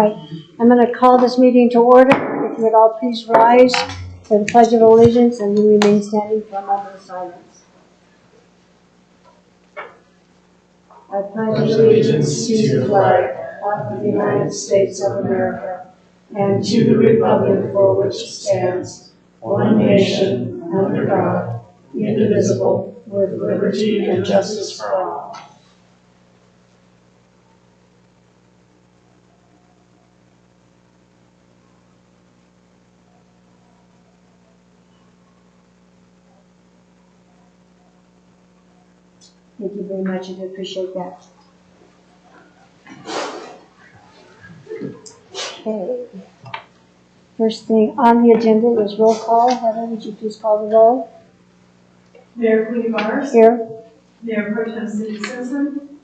I'm going to call this meeting to order. If you would all please rise for the Pledge of Allegiance and we remain standing for a moment of silence. I pledge allegiance to the flag of the United States of America and to the republic for which it stands, one nation, under God, indivisible, with liberty and justice for all. Thank you very much. I do appreciate that. Okay. First thing on the agenda is roll call. Heather, would you please call the roll? Mayor Queenie Mars. Here. Mayor Pro Tem Cindy Simpson.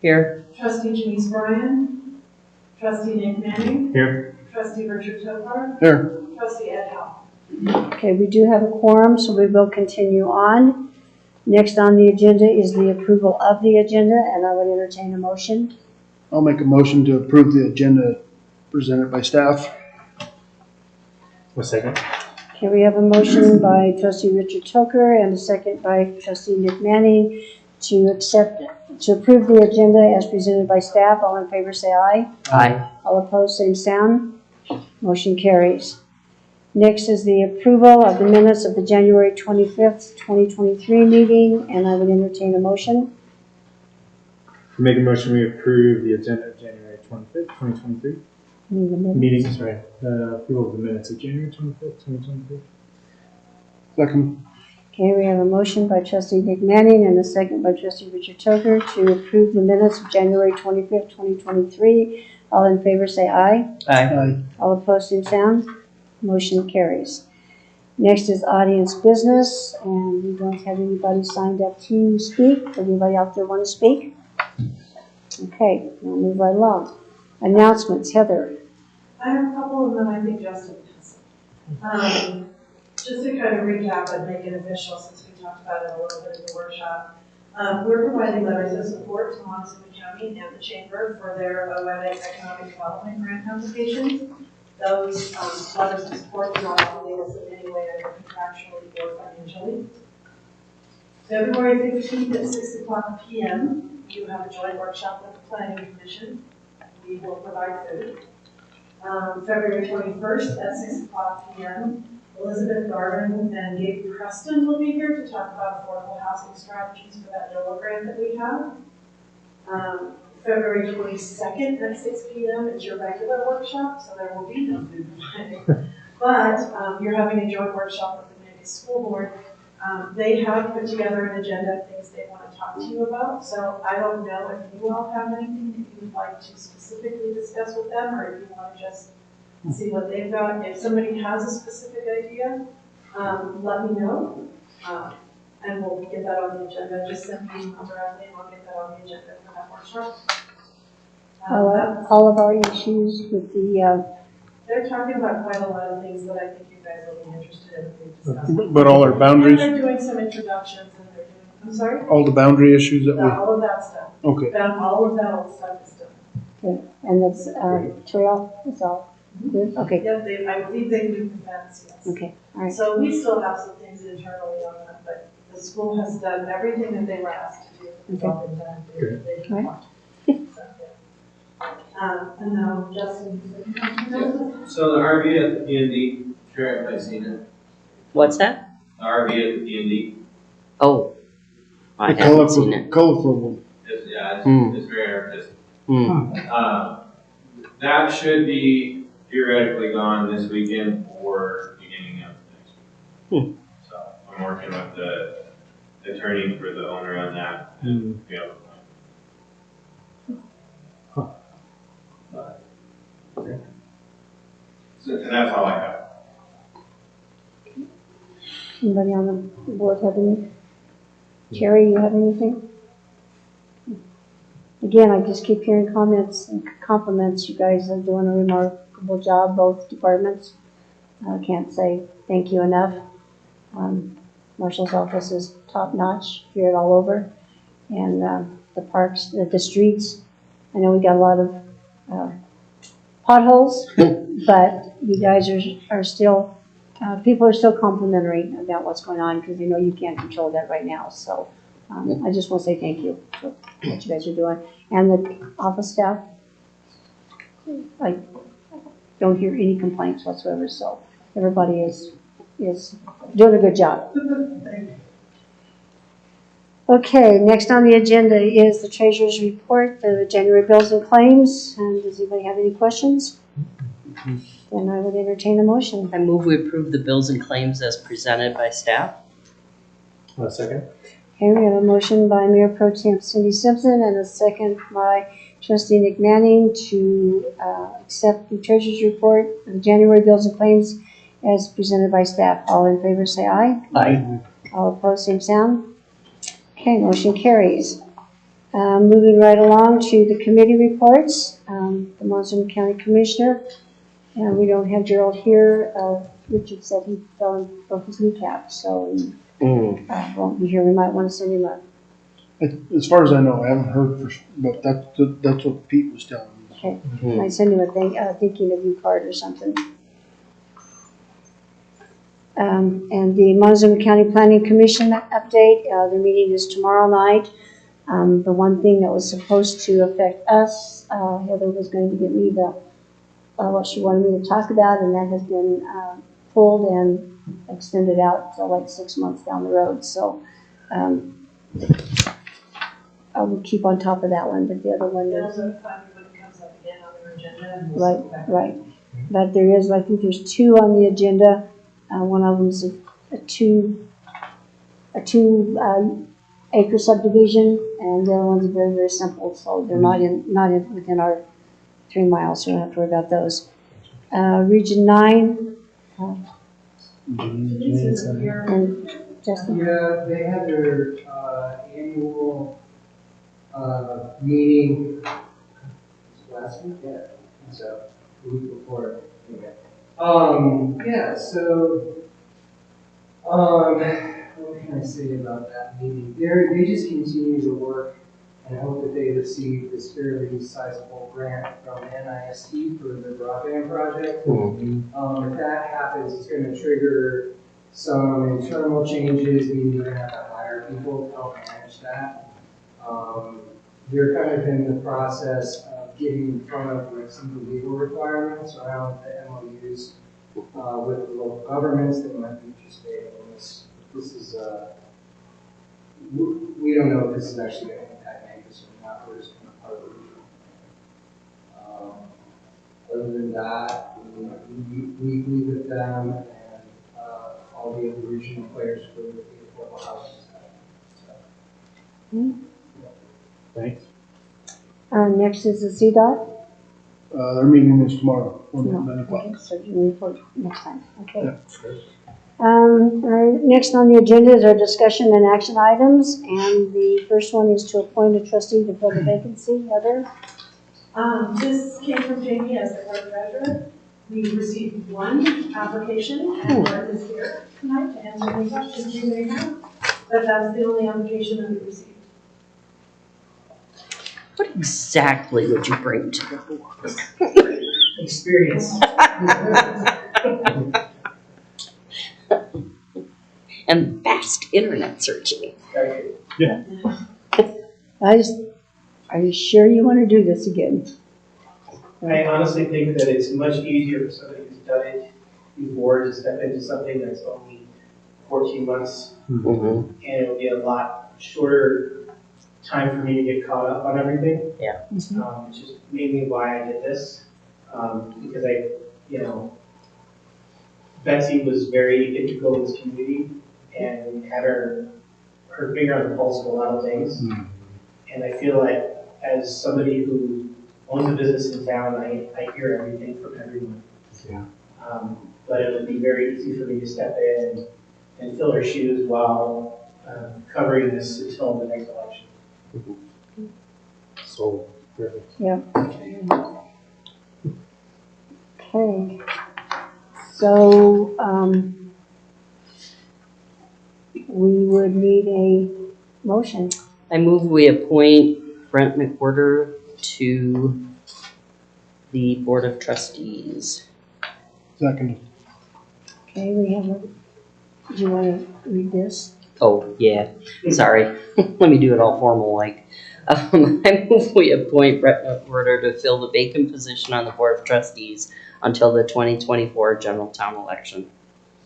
Here. Trustee Janice Bryan. Trustee Nick Manning. Here. Trustee Richard Topar. Here. Trustee Ed Howe. Okay, we do have a quorum, so we will continue on. Next on the agenda is the approval of the agenda, and I would entertain a motion. I'll make a motion to approve the agenda presented by staff. A second. Okay, we have a motion by Trustee Richard Toker and a second by Trustee Nick Manning to approve the agenda as presented by staff. All in favor say aye. Aye. All opposed, same sound. Motion carries. Next is the approval of the minutes of the January 25th, 2023 meeting, and I would entertain a motion. Make a motion we approve the agenda of January 25th, 2023. Meeting, sorry. Approval of the minutes of January 25th, 2023. Second. Okay, we have a motion by Trustee Nick Manning and a second by Trustee Richard Toker to approve the minutes of January 25th, 2023. All in favor say aye. Aye. All opposed, same sound. Motion carries. Next is audience business, and we don't have anybody signed up to speak. Does anybody out there want to speak? Okay, we'll move right along. Announcements, Heather. I have a couple of them I think Justin has. Just to kind of recap and make it official, since we talked about it a little bit in the workshop, we're providing letters of support to Montana County and the Chamber for their OEDIC Economic Development Grant applications. Those letters of support do not obligate us in any way, either contractually or financially. February 15th at 6:00 p.m., you have a joint workshop with the Planning Commission. We will provide food. February 21st at 6:00 p.m., Elizabeth Garvin and Gabe Preston will be here to talk about affordable housing strategies for that NOAA grant that we have. February 22nd at 6 p.m. is your regular workshop, so there will be no food provided. But you're having a joint workshop with the Mancos School Board. They have put together an agenda of things they want to talk to you about. So I don't know if you all have anything that you would like to specifically discuss with them, or if you want to just see what they've got. If somebody has a specific idea, let me know. And we'll get that on the agenda. Just send me a draft name, I'll get that on the agenda for that workshop. All of our issues with the, They're talking about quite a lot of things that I think you guys will be interested in if we discuss. But all our boundaries, And they're doing some introductions and they're doing, I'm sorry? all the boundary issues that we, All of that stuff. okay. All of that old stuff is done. okay, and that's trail, it's all good? Okay, Yeah, I believe they do the fence, yes. okay, all right. So we still have some things internally on that, but the school has done everything that they were asked to do. It's all been done. They didn't Right. want to. And now Justin. So the RV at the P&D, sure everybody's seen it. What's that? The RV at the P&D, Oh, I The haven't seen it. colorful one. it's very artistic. Hmm. That should be theoretically gone this weekend or beginning of next week. So I'm working with the attorney for the owner on that. And, you know, so that's all I have. Anybody on the board have any? Jerry, you have anything? Again, I just keep hearing comments and compliments. You guys are doing a remarkable job, both departments. I can't say thank you enough. Marshall's office is top notch, hear it all over. And the parks, the streets. I know we got a lot of potholes, but you guys are still, people are still complimentary about what's going on because they know you can't control that right now. So I just want to say thank you for what you guys are doing. And the office staff, I don't hear any complaints whatsoever. So everybody is doing a good job. Okay, next on the agenda is the treasurer's report, the January bills and claims. Does anybody have any questions? Then I would entertain a motion. I move we approve the bills and claims as presented by staff. Second. Okay, we have a motion by Mayor Pro Tem Cindy Simpson and a second by Trustee Nick Manning to accept the treasurer's report, the January bills and claims as presented by staff. All in favor say aye. Aye. All opposed, same sound. Okay, motion carries. Moving right along to the committee reports. The Montezuma County Commissioner, and we don't have Gerald here. Richard said he fell and broke his kneecap, so he won't be here. We might want to send him up. As far as I know, I haven't heard, but that's what Pete was telling me. Okay, might send him a thinking of you card or something. And the Montezuma County Planning Commission update, their meeting is tomorrow night. The one thing that was supposed to affect us, Heather was going to give me what she wanted me to talk about, and that has been pulled and extended out to like 6 months down the road. So I will keep on top of that one, but the other one They'll is notify me when it comes up again on their agenda. And we'll right, circle back. right. But there is, I think there's 2 on the agenda. One of them is a two acre subdivision, and the other one's very, very simple. So they're not within our 3 miles, so we don't have to worry about those. Region 9, and Justin. Yeah, they had their annual meeting last week, yeah, so the week before. Anyway. Yeah, so what can I say about that meeting? They just continue to work and hope that they receive this fairly sizable grant from NIST for the broadband project. If that happens, it's going to trigger some internal changes, meaning you're going to have to hire people to help manage that. They're kind of in the process of getting in front of like some of the legal requirements around the MOUs with the local governments that might be interested in this. This is, we don't know if this is actually going to impact Mancos or not. We're just kind of part of the regional plan. Other than that, we meet with them and all the other regional players for the affordable housing. Thanks. Next is the CDOT. Their meeting is tomorrow, at 9 o'clock. Okay, so you report next time. Okay. Yeah. Next on the agenda is our discussion and action items, and the first one is to appoint a trustee to fill the vacancy. Heather? This came from Jamie as the clerk treasurer. We received 1 application, and Mark is here tonight to answer any questions you may have. But that's the only application that we received. What exactly would you bring to the board? Experience. And fast internet searching. Are you sure you want to do this again? I honestly think that it's much easier for somebody who's done it before to step into something that's only 14 months. And it'll be a lot shorter time for me to get caught up on everything. Yeah. Which is mainly why I did this. Because Betsy was very integral in this community and had her finger on the pulse of a lot of things. And I feel like as somebody who owns a business in town, I hear everything from everyone. Yeah. But it would be very easy for me to step in and fill her shoes while covering this until the next election. So, perfect. Yeah. Okay. So, we would need a motion. I move we appoint Brent McWhorter to the Board of Trustees. Second. Okay, we have a, do you want to read this? Oh, yeah, sorry. Let me do it all formal like. I move we appoint Brett McWhorter to fill the vacant position on the Board of Trustees until the 2024 general town election.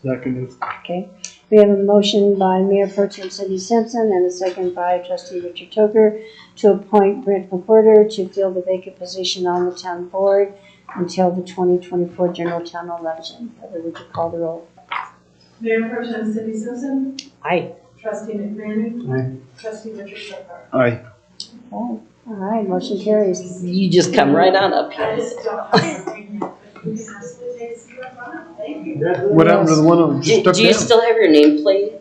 Second. Okay, we have a motion by Mayor Pro Tem Cindy Simpson and a second by Trustee Richard Toker to appoint Brent McWhorter to fill the vacant position on the town board until the 2024 general town election. Heather, would you call the roll? Mayor Pro Tem Cindy Simpson. Aye. Trustee McManus. Aye. Trustee Richard Shepherd. Aye. Oh, all right, motion carries. You just come right on up I here. just don't have a green hat, but you can absolutely take a seat up front. Thank you. What happened to the one that Do, just took do you down? still have your nameplate?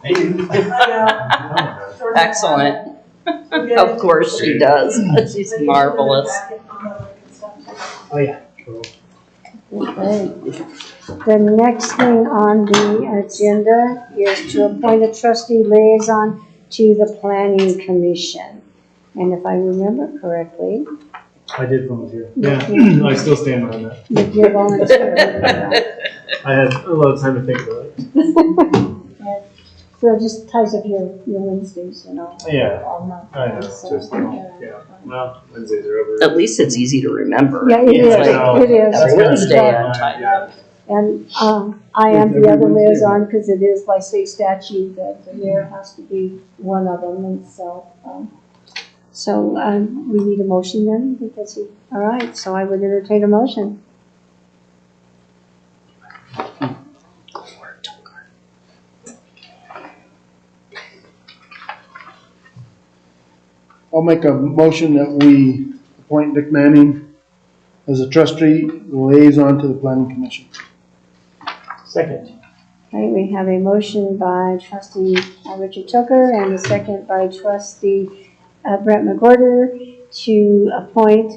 I Excellent. Of course she does. She's marvelous. Oh, yeah. Cool. Okay. The next thing on the agenda is to appoint a trustee liaison to the planning commission. And if I remember correctly, I did volunteer. Yeah, I still stand behind that. you did volunteer. I had a lot of time to think about it. So it just ties up your Wednesdays, you know. Yeah. All month. I know, So, just, yeah. Well, Wednesdays are over. At least it's easy to remember. Yeah, it is, like- it is. Every Wednesday on time. Yeah. And I am the other liaison because it is by state statute that the mayor has to be one of them, and so we need a motion then, because all right, so I would entertain a motion. I'll make a motion that we appoint Dick Manning as a trustee liaison to the planning commission. Second. Okay, we have a motion by trustee Richard Tucker and a second by trustee Brent McWhorter to appoint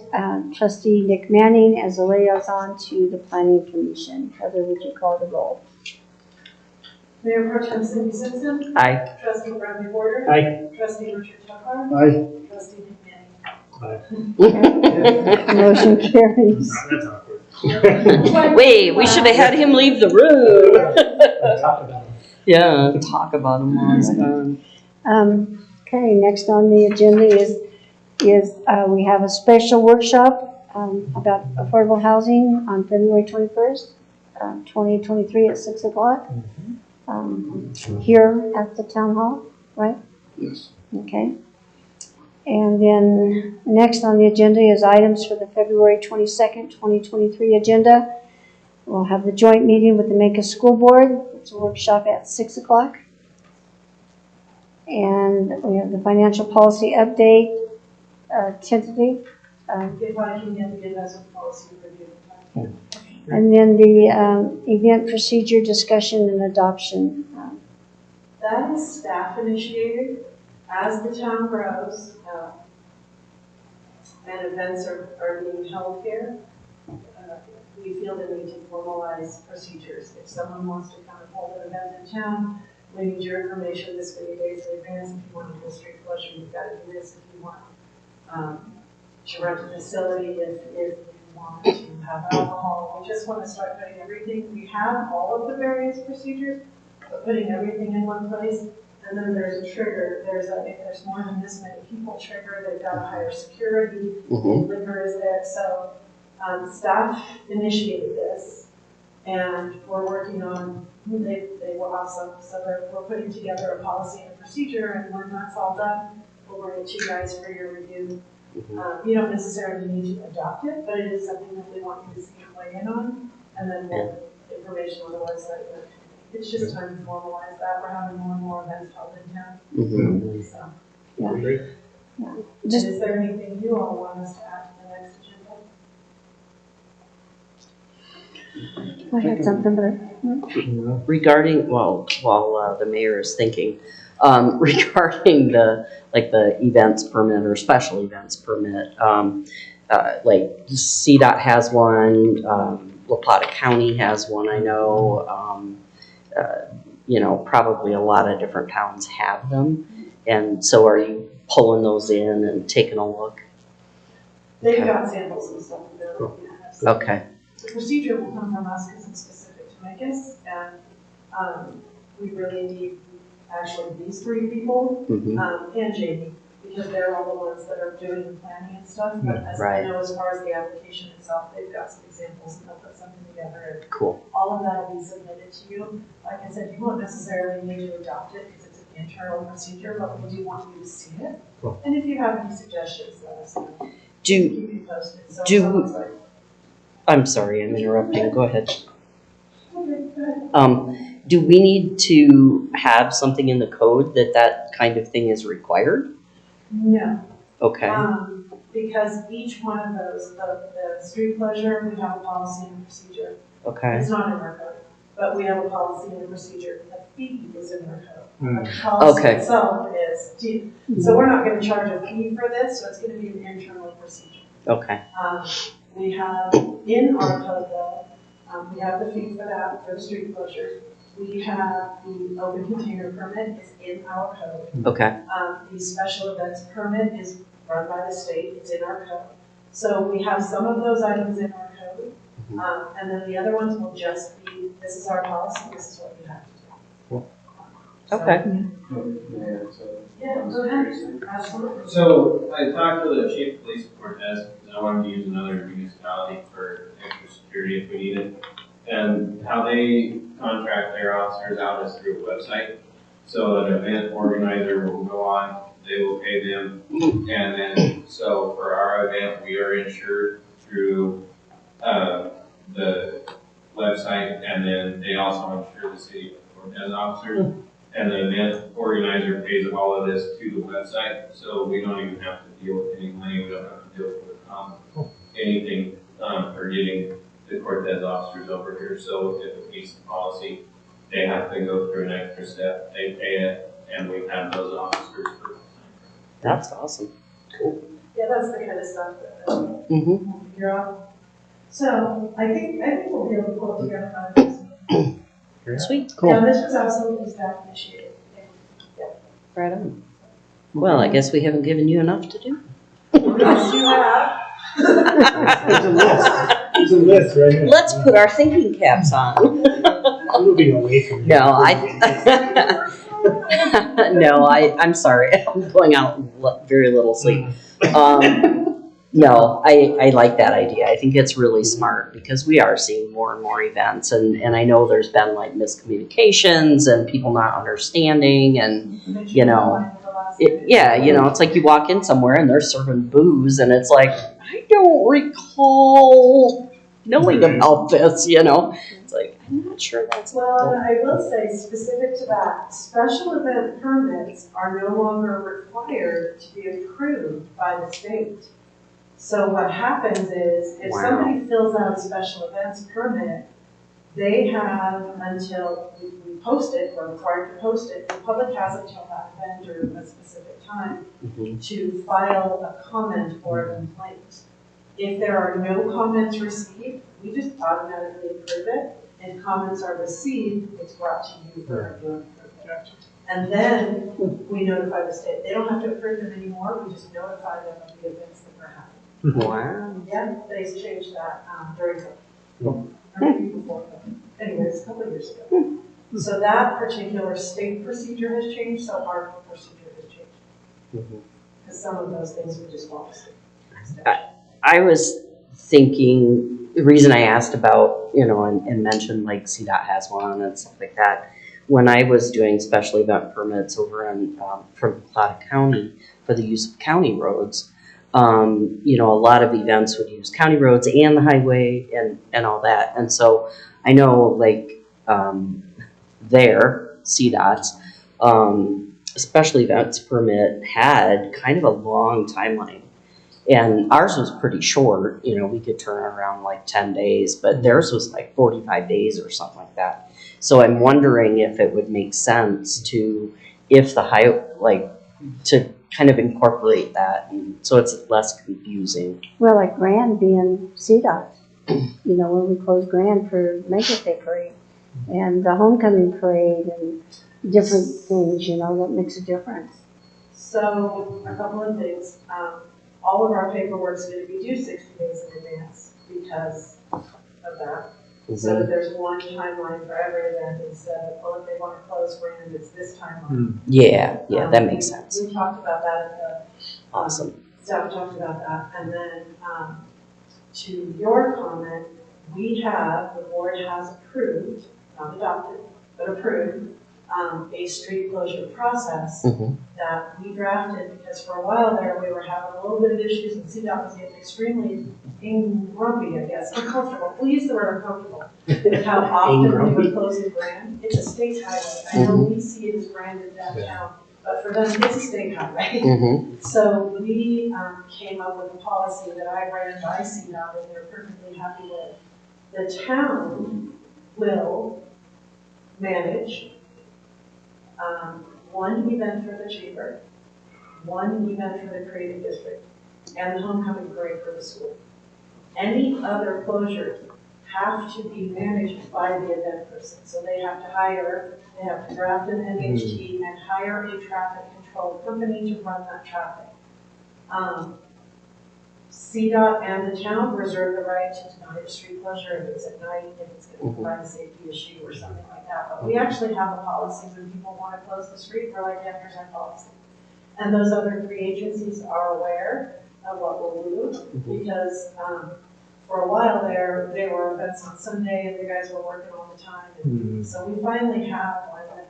trustee Nick Manning as a liaison to the planning commission. Heather, would you call the roll? Mayor Pro Tem Cindy Simpson. Aye. Trustee Brent McWhorter. Aye. Trustee Richard Tucker. Aye. Trustee McManus. Motion carries. That's awkward. Wait, we should have had him leave the room. Yeah, talk about him while he's gone. Okay, next on the agenda is we have a special workshop about affordable housing on February 21st, 2023 at 6 o'clock. Here at the town hall, right? Yes. Okay. And then next on the agenda is items for the February 22nd, 2023 agenda. We'll have the joint meeting with the Mancos School Board. It's a workshop at 6 o'clock. And we have the financial policy update, tentative. If I can get the investment policy review. And then the event procedure discussion and adoption. That is staff initiated. As the town grows, and events are being held here, we feel the need to formalize procedures. If someone wants to come and hold an event in town, we need your information this many days in advance. If you want to do a street flush, you've got to do this. If you want to rent a facility, if you want to have alcohol, we just want to start putting everything. We have all of the various procedures, but putting everything in one place. And then there's a trigger. If there's more than this many people trigger, they've got to hire security. Liquor is there. So staff initiated this, and we're working on. They were awesome. So we're putting together a policy and a procedure, and when that's all done, we'll bring it to you guys for your review. You don't necessarily need to adopt it, but it is something that we want you to see and weigh in on, and then we'll put information on the website. It's just time to formalize that. We're having more and more events held in town. So, Yeah. just, is there anything you all want us to add to the next agenda? I had something, but Regarding, while the mayor is thinking, regarding the events permit or special events permit, like CDOT has one, La Plata County has one, I know, probably a lot of different towns have them. And so are you pulling those in and taking a look? They've Okay. got samples and stuff they're looking at. So Okay, the procedure will come from us because it's specific to Mancos, and we really need actually these three people mhm, and Jamie, because they're all the ones that are doing the planning and stuff. But as I Right. know, as far as the application itself, they've got some examples and they'll put something together. And cool, all of that will be submitted to you. Like I said, you won't necessarily need to adopt it because it's an internal procedure, but we do want you to see it. Cool. And if you have any suggestions, let us know. do, Keep you posted. So do- someone's like, I'm sorry, I'm interrupting, go ahead. okay, go ahead. Do we need to have something in the code that kind of thing is required? No. Okay, Because each one of those, the street closure, we have a policy and procedure. okay, It's not in our code, but we have a policy and a procedure. The fee is in our code. Mm. The policy Okay. itself is due. So we're not gonna charge a fee for this, so it's gonna be an internal procedure. okay, We have in our code though, we have the fee for that, for the street closure. We have the open container permit is in our code. okay, The special events permit is run by the state, it's in our code. So we have some of those items in our code, and then the other ones will just be, this is our policy, this is what you have to do. Cool. So- okay, Mayor, so. Yeah, go ahead, absolutely. So I talked to the chief of police of Cortez, because I wanted to use another municipality for extra security if we need it. And how they contract their officers out is through a website. So an event organizer will go on, they will pay them. And then, so for our event, we are insured through, the website. And then they also insure the city of Cortez officers. And the event organizer pays all of this to the website, so we don't even have to deal with any money, we don't have to deal with, anything, for getting the Cortez officers over here. So if it meets the policy, they have to go through an extra step, they pay it, and we have those officers for. that's awesome. Yeah, that's the kind of stuff that Mm-hmm, we'll figure out. So I think we'll be able to pull it together by this meeting. sweet, Cool. Yeah, this was absolutely staff initiated. right on. Well, I guess we haven't given you enough to do. Yes, you have. There's a list. There's a list right here. Let's put our thinking caps on. Moving away from. No, no, I'm sorry, I'm going out very little sleep. No, I like that idea. I think it's really smart because we are seeing more and more events, and I know there's been like miscommunications and people not understanding, and you know, it's like you walk in somewhere and they're serving booze, and it's like, I don't recall knowing about this, It's like, I'm not sure that's. Well, and I will say, specific to that, special event permits are no longer required to be approved by the state. So what happens is, if Wow. somebody fills out a special events permit, they have until we post it, we're required to post it, the public has until that event or a specific time Mhm. to file a comment or a complaint. If there are no comments received, we just automatically approve it. If comments are received, it's brought to you for review and approval. And then we notify the state. They don't have to approve them anymore, we just notify them of the events that we're having. Wow. Yeah, they changed that during COVID. Or maybe before COVID. Anyways, a couple of years ago. So that particular state procedure has changed, so our procedure has changed. Mhm. Because some of those things we just want to see. I was thinking, the reason I asked about, and mentioned like CDOT has one and stuff like that, when I was doing special event permits over in, from Plata County for the use of county roads, a lot of events would use county roads and the highway and all that. And so I know like, there, CDOT's, special events permit had kind of a long timeline. And ours was pretty short, we could turn around like 10 days, but theirs was like 45 days or something like that. So I'm wondering if it would make sense to kind of incorporate that, and so it's less confusing. Well, like Grand being CDOT, when we close Grand for Mancos Day Parade and the homecoming parade and different things, that makes a difference. So, a couple of things. all of our paperwork's gonna be due 60 days in advance because of that. So that there's one timeline for every event instead of, well, if they want to close brand, it's this timeline. Yeah, that makes sense. We talked about that at the. Awesome. Staff talked about that, and then, to your comment, the board has approved, not adopted, but approved, a street closure process that we drafted, because for a while there, we were having a little bit of issues, and CDOT was getting extremely grumpy, I guess, uncomfortable, we'll use the word uncomfortable, with how often we were closing brand. It's a state highway, I know we see it as branded downtown, but for them, it's a state highway. So we came up with a policy that I ran by CDOT, and they're perfectly happy with. The town will manage one event for the chamber, one event for the creative district, and the homecoming parade for the school. Any other closures have to be managed by the event person. So they have to draft an NHT and hire a traffic control company to run that traffic. CDOT and the town reserve the right to deny a street closure if it's at night, if it's going to provide a safety issue or something like that. But we actually have a policy when people want to close the street, we're like, yeah, here's our policy. And those other three agencies are aware of what we'll do because for a while there were events on Sunday and the guys were working all the time. And so we finally have one that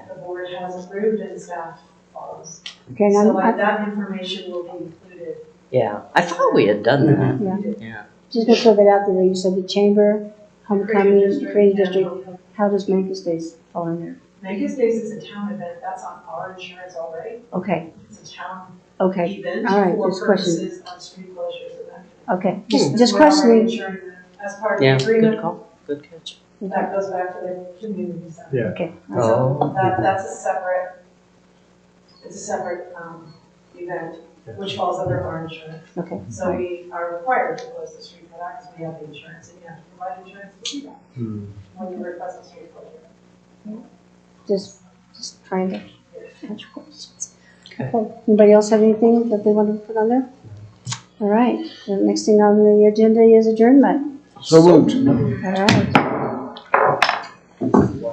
the board has approved and staff follows. Okay, So like that information will be included. Yeah, I thought we had done that. Yeah. just to throw that out there, you said the chamber, homecoming, creative district, how does Mancos Days fall in there? Mancos Days is a town event, that's on our insurance already. Okay, It's a town okay, event all right, for just question. purposes of street closures and that. kind of Okay, thing. just We're already questioning. insuring them as part of the Yeah, good agreement. call. Good catch. That goes back to the community center. Yeah. Okay, Oh. That's a separate, it's a separate, event, which falls under our insurance. okay. So we are required to close the street for that because we have the insurance and you have to provide insurance to do that when you request a street closure. Just trying to answer questions. Okay. Okay, anybody else have anything that they want to put on there? All right, the next thing on the agenda is adjournment. So moved. All right.